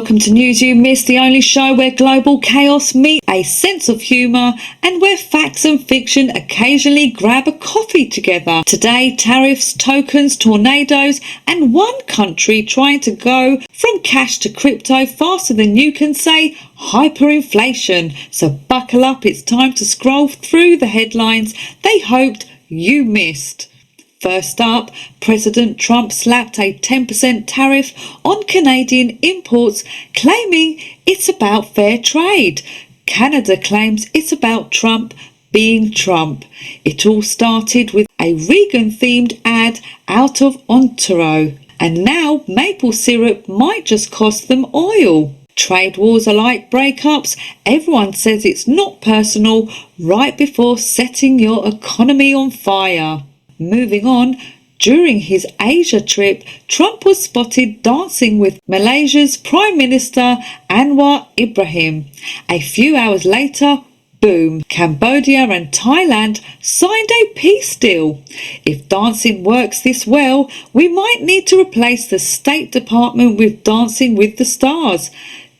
welcome to News You Missed, the only show where global chaos meets a sense of humour and where facts and fiction occasionally grab a coffee together. Today, tariffs, tokens, tornadoes, and one country trying to go from cash to crypto faster than you can say hyperinflation. So buckle up, it's time to scroll through the headlines they hoped you missed. First up, President Trump slapped a 10% tariff on Canadian imports, claiming it's about fair trade. Canada claims it's about Trump being Trump. It all started with a Reagan-themed ad out of Ontario, and now maple syrup might just cost them oil. Trade wars are like breakups. Everyone says it's not personal right before setting your economy on fire. Moving on, during his Asia trip, Trump was spotted dancing with Malaysia's Prime Minister Anwar Ibrahim. A few hours later, boom, Cambodia and Thailand signed a peace deal. If dancing works this well, we might need to replace the State Department with Dancing with the Stars.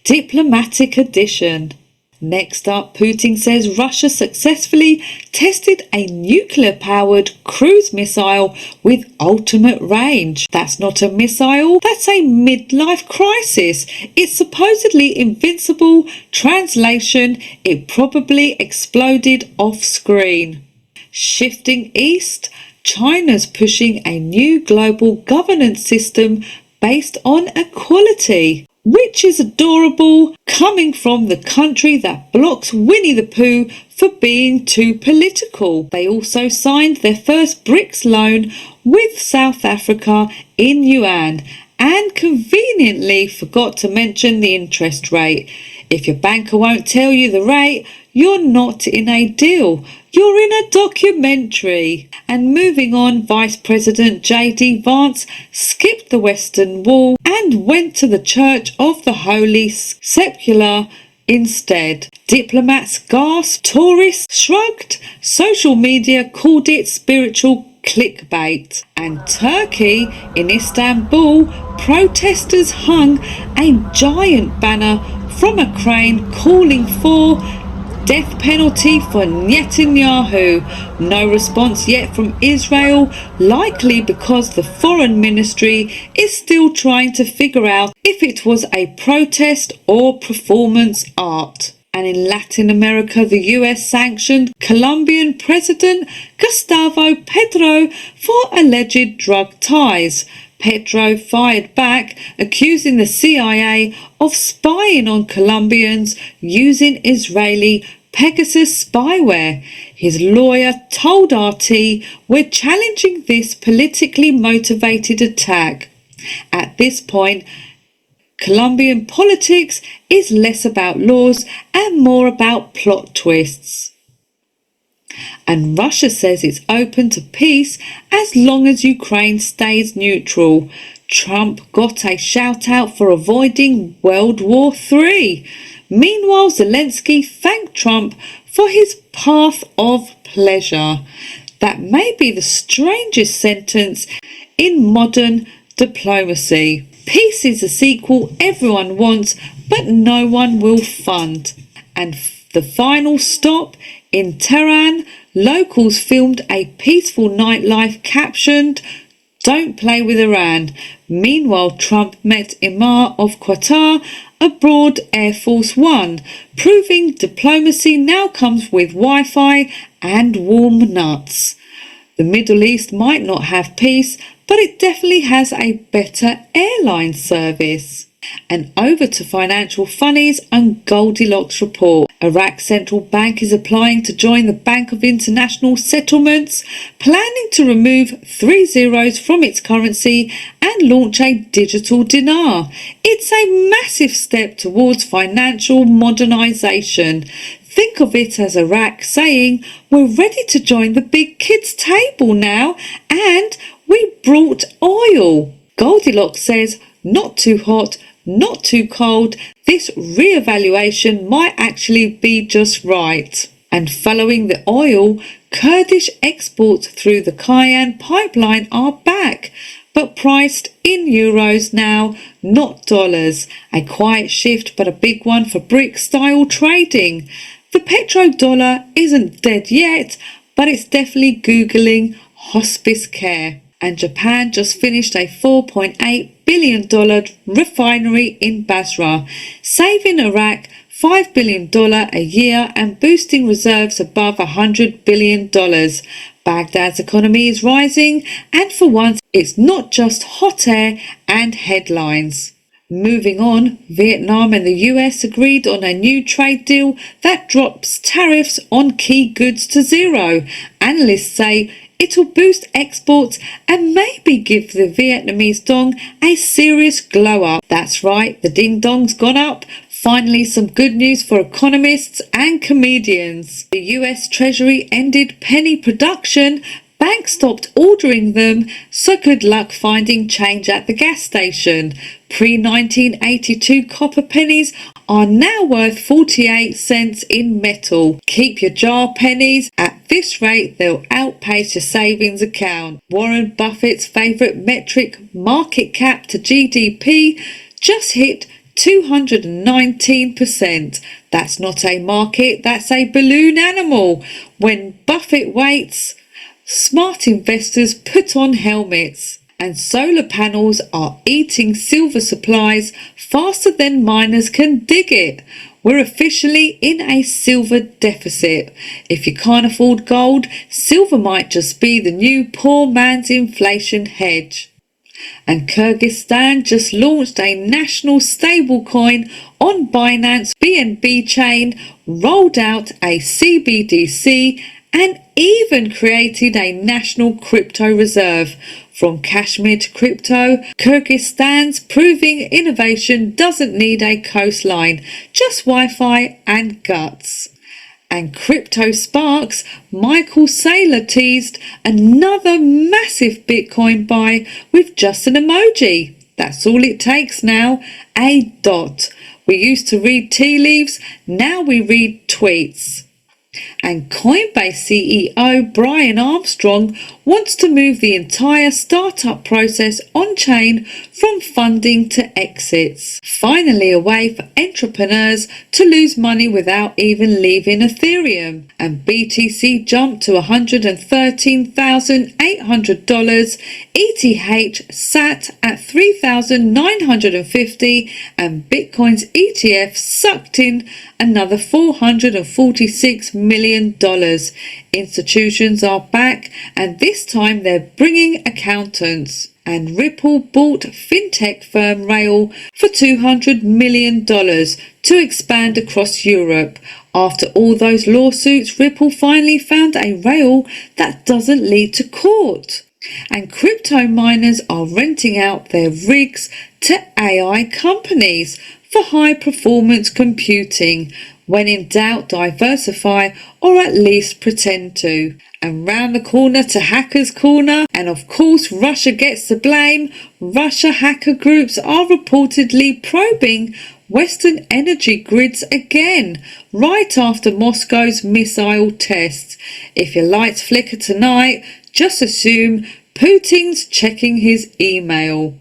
Diplomatic edition. Next up, Putin says Russia successfully tested a nuclear-powered cruise missile with ultimate range. That's not a missile, that's a midlife crisis. It's supposedly invincible. Translation, it probably exploded off-screen. Shifting east, China's pushing a new global governance system based on equality, which is adorable, coming from the country that blocks Winnie the Pooh for being too political. They also signed their first BRICS loan with South Africa in yuan and conveniently forgot to mention the interest rate. If your banker won't tell you the rate, you're not in a deal. You're in a documentary. And moving on, Vice President J.D. Vance skipped the Western Wall and went to the Church of the Holy Sepulchre instead. Diplomats gasped, tourists shrugged, social media called it spiritual clickbait. And Turkey, in Istanbul, protesters hung a giant banner from a crane calling for death penalty for Netanyahu. No response yet from Israel, likely because the foreign ministry is still trying to figure out if it was a protest or performance art. And in Latin America, the US sanctioned Colombian President Gustavo Petro for alleged drug ties. Petro fired back, accusing the CIA of spying on Colombians using Israeli Pegasus spyware. His lawyer told RT, "We're challenging this politically motivated attack." At this point, Colombian politics is less about laws and more about plot twists. And Russia says it's open to peace as long as Ukraine stays neutral. Trump got a shout out for avoiding World War III. Meanwhile, Zelensky thanked Trump for his path of pleasure. That may be the strangest sentence in modern diplomacy. Peace is a sequel everyone wants, but no one will fund. And the final stop in Tehran, locals filmed a peaceful nightlife captioned, "Don't play with Iran." Meanwhile, Trump met Emir of Qatar aboard Air Force One, proving diplomacy now comes with Wi-Fi and warm nuts. The Middle East might not have peace, but it definitely has a better airline service. And over to financial funnies and Goldilocks report. Iraq Central Bank is applying to join the Bank of International Settlements, planning to remove 3 zeros from its currency and launch a digital dinar. It's a massive step towards financial modernization. Think of it as Iraq saying, "We're ready to join the big kids table now, and we brought oil." Goldilocks says, "Not too hot, not too cold. This re-evaluation might actually be just right." And following the oil, Kurdish exports through the Cayenne pipeline are back, but priced in euros now, not dollars. A quiet shift, but a big one for BRIC-style trading. The petrodollar isn't dead yet, but it's definitely Googling hospice care. And Japan just finished a $4.8 billion refinery in Basra, saving Iraq $5 billion a year and boosting reserves above $100 billion. Baghdad's economy is rising, and for once it's not just hot air and headlines. Moving on, Vietnam and the US agreed on a new trade deal that drops tariffs on key goods to zero. Analysts say it'll boost exports and maybe give the Vietnamese dong a serious glow up. That's right, the ding dong's gone up. Finally, some good news for economists and comedians. The US Treasury ended penny production. Banks stopped ordering them, so good luck finding change at the gas station. Pre-1982 copper pennies are now worth 48 cents in metal. Keep your jar pennies. At this rate, they'll outpace your savings account. Warren Buffett's favourite metric, market cap to GDP, just hit 219%. That's not a market, that's a balloon animal. When Buffett waits, smart investors put on helmets. And solar panels are eating silver supplies faster than miners can dig it. We're officially in a silver deficit. If you can't afford gold, silver might just be the new poor man's inflation hedge. And Kyrgyzstan just launched a national stablecoin on Binance BNB chain, rolled out a CBDC, and even created a national crypto reserve. From Kashmir to crypto, Kyrgyzstan's proving innovation doesn't need a coastline, just Wi-Fi and guts. And crypto sparks, Michael Saylor teased another massive Bitcoin buy with just an emoji. That's all it takes now, a dot. We used to read tea leaves, now we read tweets. And Coinbase CEO Brian Armstrong wants to move the entire startup process on-chain from funding to exits. Finally, a way for entrepreneurs to lose money without even leaving Ethereum. And BTC jumped to $113,800. ETH sat at $3,950, and Bitcoin's ETF sucked in another $446 million. Institutions are back, and this time they're bringing accountants. And Ripple bought fintech firm Rail for $200 million to expand across Europe. After all those lawsuits, Ripple finally found a rail that doesn't lead to court. And crypto miners are renting out their rigs to AI companies for high performance computing. When in doubt, diversify or at least pretend to. And round the corner to Hackers Corner, and of course Russia gets the blame. Russia hacker groups are reportedly probing Western energy grids again, right after Moscow's missile tests. If your lights flicker tonight, just assume Putin's checking his email.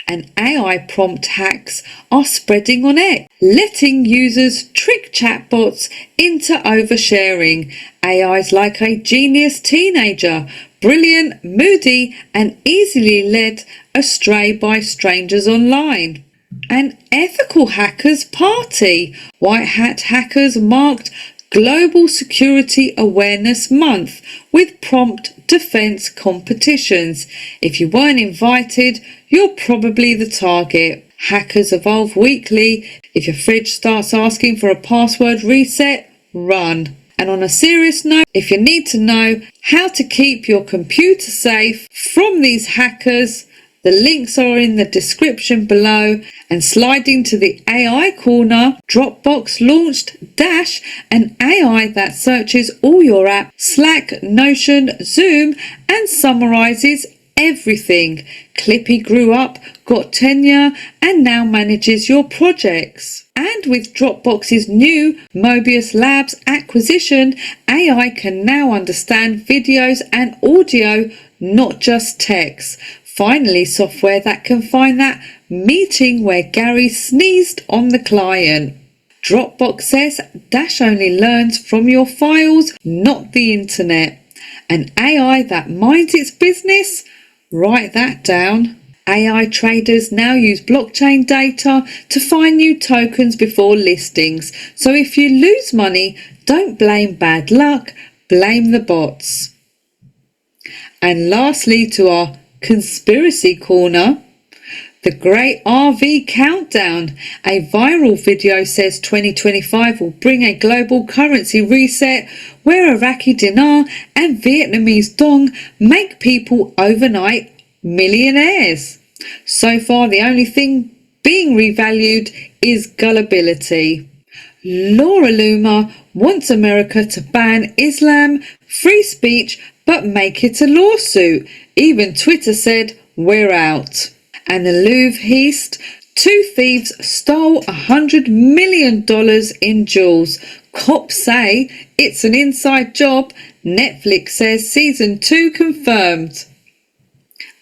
And AI prompt hacks are spreading on X, letting users trick chatbots into oversharing. AI's like a genius teenager, brilliant, moody, and easily led astray by strangers online. An ethical hackers party. White hat hackers marked Global Security Awareness Month with prompt defense competitions. If you weren't invited, you're probably the target. Hackers evolve weekly. If your fridge starts asking for a password reset, run. And on a serious note, if you need to know how to keep your computer safe from these hackers, the links are in the description below. And sliding to the AI corner, Dropbox launched Dash, an AI that searches all your apps, Slack, Notion, Zoom, and summarizes everything. Clippy grew up, got tenure, and now manages your projects. And with Dropbox's new Mobius Labs acquisition, AI can now understand videos and audio, not just text. Finally, software that can find that meeting where Gary sneezed on the client. Dropbox says Dash only learns from your files, not the internet. An AI that minds its business? Write that down. AI traders now use blockchain data to find new tokens before listings. So if you lose money, don't blame bad luck, blame the bots. And lastly, to our conspiracy corner, the Great RV Countdown. A viral video says 2025 will bring a global currency reset where Iraqi dinar and Vietnamese dong make people overnight millionaires. So far, the only thing being revalued is gullibility. Laura Loomer wants America to ban Islam, free speech, but make it a lawsuit. Even Twitter said, we're out. And the Louvre heist, 2 thieves stole $100 million in jewels. Cops say it's an inside job. Netflix says season 2 confirmed.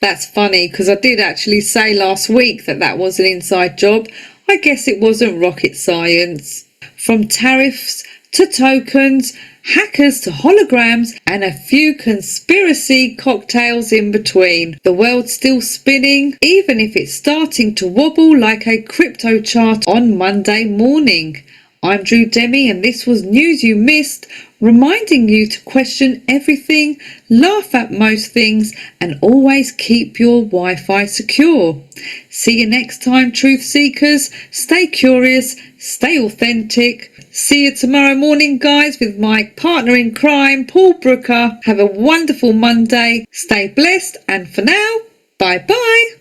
That's funny because I did actually say last week that was an inside job. I guess it wasn't rocket science. From tariffs to tokens, hackers to holograms, and a few conspiracy cocktails in between. The world's still spinning, even if it's starting to wobble like a crypto chart on Monday morning. I'm Demi, and this was News You Missed, reminding you to question everything, laugh at most things, and always keep your Wi-Fi secure. See you next time, truth seekers. Stay curious, stay authentic. See you tomorrow morning, guys, with my partner in crime, Paul Brooker. Have a wonderful Monday. Stay blessed, and for now, bye-bye.